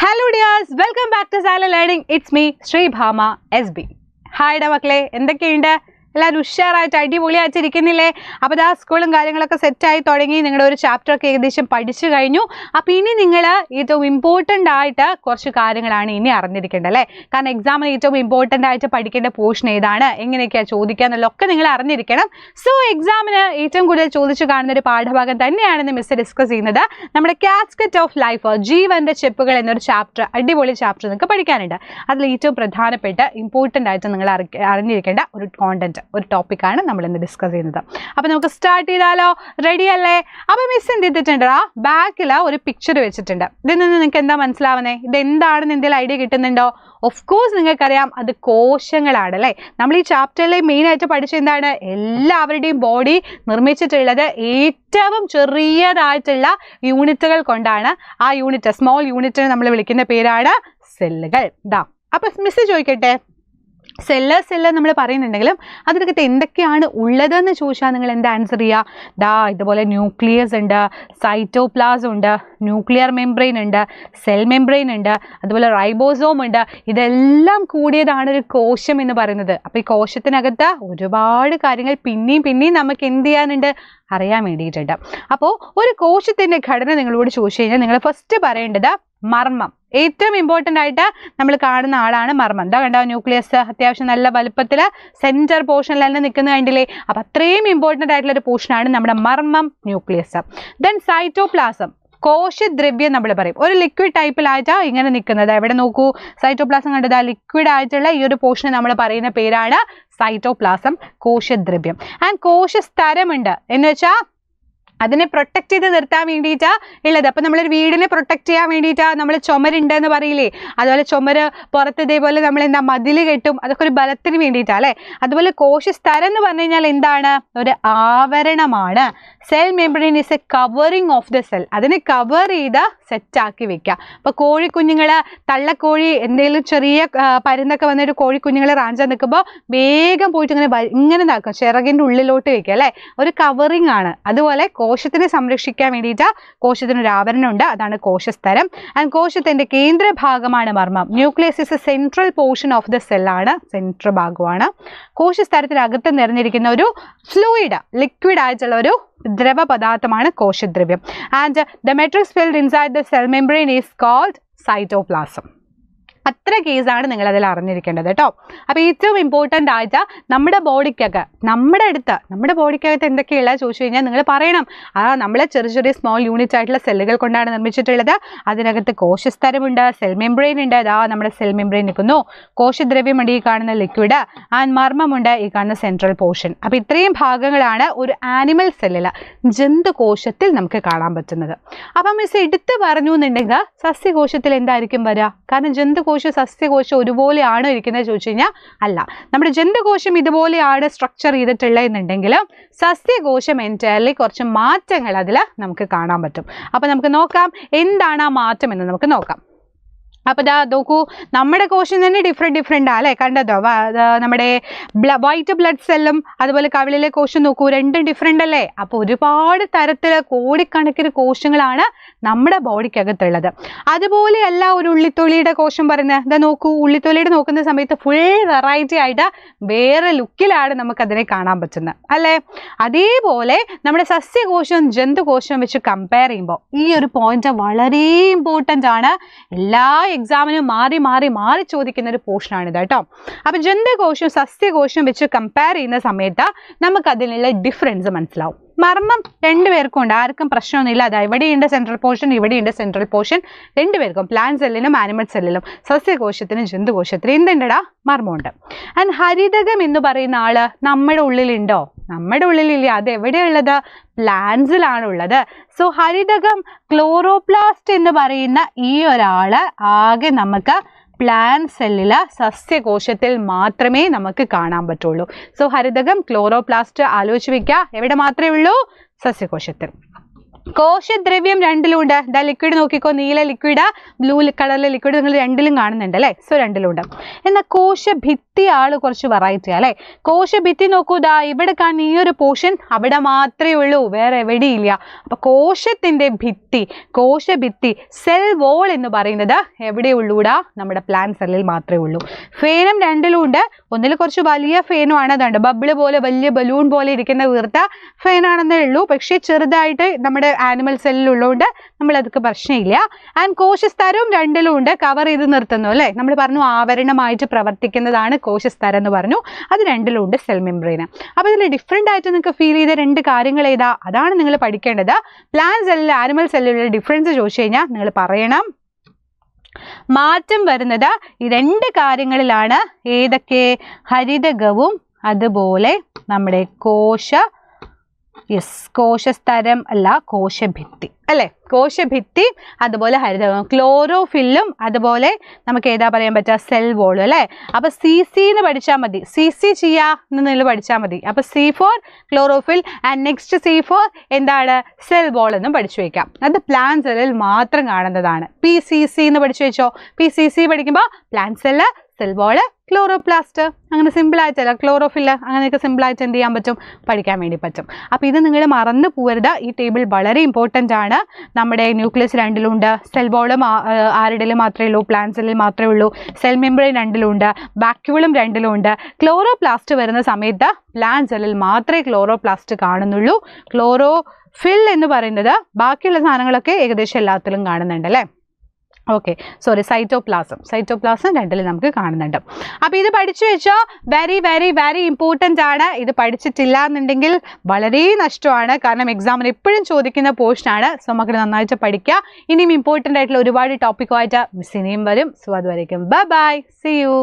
Hello dears, welcome back to Silent Learning. It's me, Sri Bhama SB. Hi makle, എന്തൊക്കെയുണ്ട്? എല്ലാവരും ഉഷാറായിട്ട് അടിപൊളിയായിട്ടിരിക്കുന്നില്ലേ? അപ്പോൾ ദാ സ്കൂളും കാര്യങ്ങളൊക്കെ സെറ്റായി തുടങ്ങി. നിങ്ങളുടെ ഒരു ചാപ്റ്റർ ഒക്കെ ഏകദേശം പഠിച്ചു കഴിഞ്ഞു. അപ്പോൾ ഇനി നിങ്ങൾ ഏറ്റവും ഇമ്പോർട്ടൻ്റ് ആയിട്ട് കുറച്ച് കാര്യങ്ങളാണ് ഇനി അറിഞ്ഞിരിക്കേണ്ടത് അല്ലേ? കാരണം എക്സാമിന് ഏറ്റവും ഇമ്പോർട്ടൻ്റ് ആയിട്ട് പഠിക്കേണ്ട പോർഷൻ ഏതാണ്, എങ്ങനെയൊക്കെയാണ് ചോദിക്കുക എന്നുള്ളതൊക്കെ നിങ്ങൾ അറിഞ്ഞിരിക്കണം. സോ എക്സാമിന് ഏറ്റവും കൂടുതൽ ചോദിച്ചു കാണുന്ന ഒരു പാഠഭാഗം തന്നെയാണെന്ന് മിസ് ഡിസ്കസ് ചെയ്യുന്നത്. നമ്മുടെ കാസ്കറ്റ് ഓഫ് ലൈഫ്, ജീവന്റെ ചെപ്പുകൾ എന്നൊരു ചാപ്റ്റർ, അടിപൊളി ചാപ്റ്റർ നിങ്ങൾക്ക് പഠിക്കാനുണ്ട്. അതിൽ ഏറ്റവും പ്രധാനപ്പെട്ട ഇമ്പോർട്ടൻ്റ് ആയിട്ട് നിങ്ങൾ അറിഞ്ഞിരിക്കേണ്ട ഒരു കോണ്ടന്റ്, ഒരു ടോപ്പിക്കാണ് നമ്മൾ ഇന്ന് ഡിസ്കസ് ചെയ്യുന്നത്. അപ്പോൾ നമുക്ക് സ്റ്റാർട്ട് ചെയ്താലോ? റെഡി അല്ലേ? അപ്പോൾ മിസ് എന്ത് ചെയ്തിട്ടുണ്ട്, ബാക്കിൽ ഒരു പിക്ചർ വെച്ചിട്ടുണ്ട്. ഇതിൽ നിന്ന് നിങ്ങൾക്ക് എന്താ മനസ്സിലാവുന്നത്? ഇതെന്താണെന്ന് എന്തെങ്കിലും ഐഡിയ കിട്ടുന്നുണ്ടോ? ഓഫ് കോഴ്സ് നിങ്ങൾക്കറിയാം, അത് കോശങ്ങളാണ് അല്ലേ? നമ്മൾ ഈ ചാപ്റ്ററിൽ മെയിനായിട്ട് പഠിച്ച എന്താണ്, എല്ലാവരുടെയും ബോഡി നിർമ്മിച്ചിട്ടുള്ളത് ഏറ്റവും ചെറിയതായിട്ടുള്ള യൂണിറ്റുകൾ കൊണ്ടാണ്. ആ യൂണിറ്റ്, സ്മോൾ യൂണിറ്റിനെ നമ്മൾ വിളിക്കുന്ന പേരാണ് സെല്ലുകൾ. ഇതാ, അപ്പം മിസ് ചോദിക്കട്ടെ, സെല്ല് നമ്മൾ പറയുന്നുണ്ടെങ്കിലും അതിനകത്ത് എന്തൊക്കെയാണ് ഉള്ളതെന്ന് ചോദിച്ചാൽ നിങ്ങൾ എന്താ ആൻസർ ചെയ്യുക? ദാ ഇതുപോലെ ന്യൂക്ലിയസ് ഉണ്ട്, സൈറ്റോപ്ലാസം ഉണ്ട്, ന്യൂക്ലിയർ മെംബ്രെയിൻ ഉണ്ട്, സെൽ മെംബ്രെയിൻ ഉണ്ട്, അതുപോലെ റൈബോസോം ഉണ്ട്. ഇതെല്ലാം കൂടിയതാണ് ഒരു കോശം എന്ന് പറയുന്നത്. അപ്പോൾ ഈ കോശത്തിനകത്ത് ഒരുപാട് കാര്യങ്ങൾ പിന്നെയും നമുക്ക് എന്ത് ചെയ്യാനുണ്ട്, അറിയാൻ വേണ്ടിയിട്ടുണ്ട്. അപ്പോൾ ഒരു കോശത്തിൻ്റെ ഘടന നിങ്ങളോട് ചോദിച്ചു കഴിഞ്ഞാൽ നിങ്ങൾ ഫസ്റ്റ് പറയേണ്ടത് മർമ്മം. ഏറ്റവും ഇമ്പോർട്ടൻ്റ് ആയിട്ട് നമ്മൾ കാണുന്ന ആളാണ് മർമ്മം. എന്താ കണ്ടോ, ന്യൂക്ലിയസ് അത്യാവശ്യം നല്ല വലുപ്പത്തിൽ സെൻറ്റർ പോർഷനിൽ തന്നെ നിൽക്കുന്നത് കണ്ടില്ലേ? അപ്പം അത്രയും ഇമ്പോർട്ടൻ്റ് ആയിട്ടുള്ള ഒരു പോർഷനാണ് നമ്മുടെ മർമ്മം, ന്യൂക്ലിയസ്. ദെൻ സൈറ്റോപ്ലാസം, കോശദ്രവ്യം നമ്മൾ പറയും. ഒരു ലിക്വിഡ് ടൈപ്പിലായിട്ടാണ് ഇങ്ങനെ നിൽക്കുന്നത്. എവിടെ നോക്കൂ, സൈറ്റോപ്ലാസം കണ്ടത് ലിക്വിഡ് ആയിട്ടുള്ള ഈ ഒരു പോർഷനെ നമ്മൾ പറയുന്ന പേരാണ് സൈറ്റോപ്ലാസം, കോശദ്രവ്യം. ആൻഡ് കോശസ്തരമുണ്ട് എന്ന് വെച്ചാൽ അതിനെ പ്രൊട്ടക്ട് ചെയ്ത് നിർത്താൻ വേണ്ടിയിട്ടാണ് ഉള്ളത്. അപ്പം നമ്മളൊരു വീടിനെ പ്രൊട്ടക്ട് ചെയ്യാൻ വേണ്ടിയിട്ടാണ് നമ്മൾ ചുമരുണ്ട് എന്ന് പറയില്ലേ? അതുപോലെ ചുമര് പുറത്ത് ഇതേപോലെ നമ്മൾ എന്താ മതിൽ കെട്ടും, അതൊക്കെ ഒരു ബലത്തിന് വേണ്ടിയിട്ടാണ് അല്ലേ? അതുപോലെ കോശസ്തരം എന്ന് പറഞ്ഞു കഴിഞ്ഞാൽ എന്താണ്, ഒരു ആവരണമാണ്. Cell membrane is a covering of the cell. അതിനെ കവർ ചെയ്ത് സെറ്റാക്കി വെക്കുക. അപ്പോൾ കോഴിക്കുഞ്ഞുങ്ങൾ, തള്ളക്കോഴി എന്തെങ്കിലും ചെറിയ പരുന്നൊക്കെ വന്നിട്ട് കോഴിക്കുഞ്ഞുങ്ങളെ റാഞ്ചാൻ നിൽക്കുമ്പോൾ വേഗം പോയിട്ട് ഇങ്ങനെ ഇതാക്കും, ചിറകിൻ്റെ ഉള്ളിലോട്ട് വെക്കുക അല്ലേ? ഒരു കവറിങ് ആണ്. അതുപോലെ കോശത്തിനെ സംരക്ഷിക്കാൻ വേണ്ടിയിട്ട് കോശത്തിനൊരു ആവരണമുണ്ട്, അതാണ് കോശസ്തരം. ആൻഡ് കോശത്തിൻ്റെ കേന്ദ്രഭാഗമാണ് മർമ്മം. Nucleus is a central portion of the സെല്ലാണ്, സെൻട്രൽ ഭാഗമാണ്. കോശസ്തരത്തിനകത്ത് നിറഞ്ഞിരിക്കുന്ന ഒരു ഫ്ലൂയിഡ്, ലിക്വിഡ് ആയിട്ടുള്ള ഒരു ദ്രവ പദാർത്ഥമാണ് കോശദ്രവ്യം. And the matrix filled inside the cell membrane is called cytoplasm. അത്ര കേസാണ് നിങ്ങൾ അതിൽ അറിഞ്ഞിരിക്കേണ്ടത് കേട്ടോ. അപ്പോൾ ഏറ്റവും ഇമ്പോർട്ടൻ്റ് ആയിട്ട് നമ്മുടെ ബോഡിക്കകത്ത്, നമ്മുടെ ബോഡിക്കകത്ത് എന്തൊക്കെയുള്ള ചോദിച്ചു കഴിഞ്ഞാൽ നിങ്ങൾ പറയണം, നമ്മളെ ചെറിയ സ്മോൾ യൂണിറ്റ് ആയിട്ടുള്ള സെല്ലുകൾ കൊണ്ടാണ് നിർമ്മിച്ചിട്ടുള്ളത്. അതിനകത്ത് കോശസ്തരമുണ്ട്, സെൽ മെംബ്രെയിൻ ഉണ്ട്, അതാ നമ്മുടെ സെൽ മെംബ്രെയിൻ നിൽക്കുന്നു, കോശദ്രവ്യമുണ്ട്, ഈ കാണുന്ന ലിക്വിഡ്, ആൻഡ് മർമ്മമുണ്ട്, ഈ കാണുന്ന സെൻട്രൽ പോർഷൻ. അപ്പോൾ ഇത്രയും ഭാഗങ്ങളാണ് ഒരു ആനിമൽ സെല്ലിൽ, ജന്തുകോശത്തിൽ നമുക്ക് കാണാൻ പറ്റുന്നത്. അപ്പം മിസ് എടുത്ത് പറഞ്ഞു എന്നുണ്ടെങ്കിൽ സസ്യകോശത്തിൽ എന്തായിരിക്കും വരിക? കാരണം ജന്തുകോശം സസ്യകോശം ഒരുപോലെയാണോ ഇരിക്കുന്നത് ചോദിച്ചു കഴിഞ്ഞാൽ അല്ല. നമ്മുടെ ജന്തുകോശം ഇതുപോലെയാണ് സ്ട്രക്ചർ ചെയ്തിട്ടുള്ളത് എന്നുണ്ടെങ്കിലും സസ്യകോശം എൻറ്റയർലി കുറച്ച് മാറ്റങ്ങൾ അതിൽ നമുക്ക് കാണാൻ പറ്റും. അപ്പോൾ നമുക്ക് നോക്കാം എന്താണ് ആ മാറ്റം എന്ന് നമുക്ക് നോക്കാം. അപ്പോൾ ഇതാ നോക്കൂ, നമ്മുടെ കോശം തന്നെ ഡിഫറെൻ്റ് അല്ലേ? കണ്ടതോ, നമ്മുടെ വൈറ്റ് ബ്ലഡ് സെല്ലും അതുപോലെ കവിളിലെ കോശം നോക്കൂ, രണ്ടും ഡിഫറെൻ്റ് അല്ലേ? അപ്പോൾ ഒരുപാട് തരത്തിൽ കോടിക്കണക്കിന് കോശങ്ങളാണ് നമ്മുടെ ബോഡിക്കകത്തുള്ളത്. അതുപോലെയല്ല ഒരു ഉള്ളിത്തൊലിയുടെ കോശം പറയുന്നത്. ഇതാ നോക്കൂ, ഉള്ളിത്തൊലിയുടെ നോക്കുന്ന സമയത്ത് ഫുൾ വെറൈറ്റി ആയിട്ട് വേറെ ലുക്കിലാണ് നമുക്കതിനെ കാണാൻ പറ്റുന്നത് അല്ലേ? അതേപോലെ നമ്മുടെ സസ്യകോശം ജന്തുകോശം വെച്ച് കമ്പയർ ചെയ്യുമ്പോൾ ഈ ഒരു പോയിന്റ് വളരെ ഇമ്പോർട്ടൻ്റ് ആണ്. എല്ലാ എക്സാമിനും മാറി ചോദിക്കുന്ന ഒരു പോർഷനാണിത് കേട്ടോ. അപ്പം ജന്തുകോശം സസ്യകോശം വെച്ച് കമ്പയർ ചെയ്യുന്ന സമയത്ത് നമുക്ക് അതിനുള്ള ഡിഫറൻസ് മനസ്സിലാവും. മർമ്മം രണ്ടുപേർക്കും ഉണ്ട്, ആർക്കും പ്രശ്നമൊന്നുമില്ല. അതാ ഇവിടെയുണ്ട് സെൻട്രൽ പോർഷൻ, ഇവിടെയുണ്ട് സെൻട്രൽ പോർഷൻ, രണ്ടുപേർക്കും, പ്ലാന്റ് സെല്ലിനും ആനിമൽ സെല്ലിലും, സസ്യകോശത്തിനും ജന്തുകോശത്തിനും എന്തുണ്ടടാ, മർമ്മമുണ്ട്. ആൻഡ് ഹരിതകം എന്ന് പറയുന്ന ആള് നമ്മുടെ ഉള്ളിലുണ്ടോ? നമ്മുടെ ഉള്ളിലില്ല. അത് എവിടെയുള്ളത്? പ്ലാന്റ്സിലാണുള്ളത്. സോ ഹരിതകം, ക്ലോറോപ്ലാസ്റ്റ് എന്ന് പറയുന്ന ഈ ഒരാള് ആകെ നമുക്ക് പ്ലാന്റ് സെല്ലിൽ, സസ്യകോശത്തിൽ മാത്രമേ നമുക്ക് കാണാൻ പറ്റുള്ളൂ. സോ ഹരിതകം, ക്ലോറോപ്ലാസ്റ്റ് ആലോചിച്ച് വെക്കുക, എവിടെ മാത്രമേ ഉള്ളൂ? സസ്യകോശത്തിൽ. കോശദ്രവ്യം രണ്ടിലും ഉണ്ട്. ദാ ലിക്വിഡ് നോക്കിക്കോ, നീല ലിക്വിഡ്, ബ്ലൂ കളറിലെ ലിക്വിഡ് നിങ്ങൾ രണ്ടിലും കാണുന്നുണ്ട് അല്ലേ? സോ രണ്ടിലും ഉണ്ട്. എന്നാൽ കോശഭിത്തി ആള് കുറച്ച് വെറൈറ്റി അല്ലേ? കോശഭിത്തി നോക്കൂ, ദാ ഇവിടെ കാണുന്ന ഈ ഒരു പോർഷൻ അവിടെ മാത്രമേ ഉള്ളൂ, വേറെ എവിടെയില്ല. അപ്പൊ കോശത്തിന്റെ ഭിത്തി, കോശഭിത്തി, സെൽ വോൾ എന്ന് പറയുന്നത് എവിടെയുള്ളൂടാ? നമ്മുടെ പ്ലാന്റ് സെല്ലിൽ മാത്രമേ ഉള്ളൂ. ഫേനം രണ്ടിലും ഉണ്ട്. ഒന്നിൽ കുറച്ച് വലിയ ഫേനും ആണ്, അതുണ്ട് ബബിള് പോലെ വലിയ ബലൂൺ പോലെ ഇരിക്കുന്ന വീർത്ത ഫേനാണെന്നേ ഉള്ളൂ. പക്ഷെ ചെറുതായിട്ട് നമ്മുടെ ആനിമൽ സെല്ലിലുള്ളതുകൊണ്ട് നമ്മൾ അതൊക്കെ പ്രശ്നമില്ല. ആൻഡ് കോശസ്തരവും രണ്ടിലും ഉണ്ട്, കവർ ചെയ്ത് നിർത്തുന്നു അല്ലേ? നമ്മൾ പറഞ്ഞു ആവരണമായിട്ട് പ്രവർത്തിക്കുന്നതാണ് കോശസ്തരം എന്ന് പറഞ്ഞു. അത് രണ്ടിലും ഉണ്ട്, സെൽ മെംബ്രെയിൻ. അപ്പോൾ ഇതിൽ ഡിഫറെൻ്റ് ആയിട്ട് നിങ്ങൾക്ക് ഫീൽ ചെയ്ത രണ്ട് കാര്യങ്ങൾ ഏതാ? അതാണ് നിങ്ങൾ പഠിക്കേണ്ടത്. പ്ലാന്റ് സെല്ലിൽ ആനിമൽ സെല്ലിലുള്ള ഡിഫറൻസ് ചോദിച്ചു കഴിഞ്ഞാൽ നിങ്ങൾ പറയണം. മാറ്റം വരുന്നത് ഈ രണ്ട് കാര്യങ്ങളിലാണ്. ഏതൊക്കെ? ഹരിതകവും അതുപോലെ നമ്മുടെ കോശസ്തരം അല്ല, കോശഭിത്തി അല്ലേ? കോശഭിത്തി അതുപോലെ ഹരിതകം, ക്ലോറോഫില്ലും അതുപോലെ നമുക്ക് ഏതാ പറയാൻ പറ്റുക? സെൽ വോളും അല്ലേ? അപ്പൊ CC എന്ന് പഠിച്ചാൽ മതി, CC എന്ന് നിങ്ങൾ പഠിച്ചാൽ മതി. അപ്പൊ C for chlorophyll and next C for എന്താണ്? സെൽ വോൾ എന്നും പഠിച്ചു വയ്ക്കാം. അത് പ്ലാന്റ് സെല്ലിൽ മാത്രം കാണുന്നതാണ്. PCC എന്ന് പഠിച്ചു വെച്ചോ. PCC പഠിക്കുമ്പോൾ plant cell, cell wall, chloroplast, അങ്ങനെ സിമ്പിൾ ആയിട്ടല്ല, ക്ലോറോഫില്ല, അങ്ങനെയൊക്കെ സിമ്പിൾ ആയിട്ട് എന്ത് ചെയ്യാൻ പറ്റും? പഠിക്കാൻ വേണ്ടി പറ്റും. അപ്പോൾ ഇത് നിങ്ങൾ മറന്നു പോകരുത്. ഈ ടേബിൾ വളരെ ഇമ്പോർട്ടൻ്റ് ആണ്. നമ്മുടെ ന്യൂക്ലിയസ് രണ്ടിലുണ്ട്, സെൽ വോളും ആരുടെയും മാത്രമേ ഉള്ളൂ, പ്ലാന്റ് സെല്ലിൽ മാത്രമേ ഉള്ളൂ. സെൽ മെംബ്രെയിൻ രണ്ടിലുണ്ട്, വാക്യൂളും രണ്ടിലുണ്ട്. ക്ലോറോപ്ലാസ്റ്റ് വരുന്ന സമയത്ത് പ്ലാന്റ് സെല്ലിൽ മാത്രമേ ക്ലോറോപ്ലാസ്റ്റ് കാണുന്നുള്ളൂ. ക്ലോറോഫിൽ എന്ന് പറയുന്നത് ബാക്കിയുള്ള സാധനങ്ങളൊക്കെ ഏകദേശം എല്ലാത്തിലും കാണുന്നുണ്ട് അല്ലേ? ഓക്കെ, സോറി, സൈറ്റോപ്ലാസം രണ്ടിൽ നമുക്ക് കാണുന്നുണ്ട്. അപ്പോൾ ഇത് പഠിച്ചു വെച്ചാൽ വെരി വെരി വെരി ഇമ്പോർട്ടൻ്റ് ആണ്. ഇത് പഠിച്ചിട്ടില്ല എന്നുണ്ടെങ്കിൽ വളരെ നഷ്ടമാണ്. കാരണം എക്സാമിന് എപ്പോഴും ചോദിക്കുന്ന പോർഷനാണ്. സോ നമുക്ക് നന്നായിട്ട് പഠിക്കുക. ഇനിയും ഇമ്പോർട്ടൻ്റ് ആയിട്ടുള്ള ഒരുപാട് ടോപ്പിക്കുമായിട്ട് മിസ് ഇനിയും വരും. സോ അതുവരേക്കും ബൈ ബൈ, സീ യു.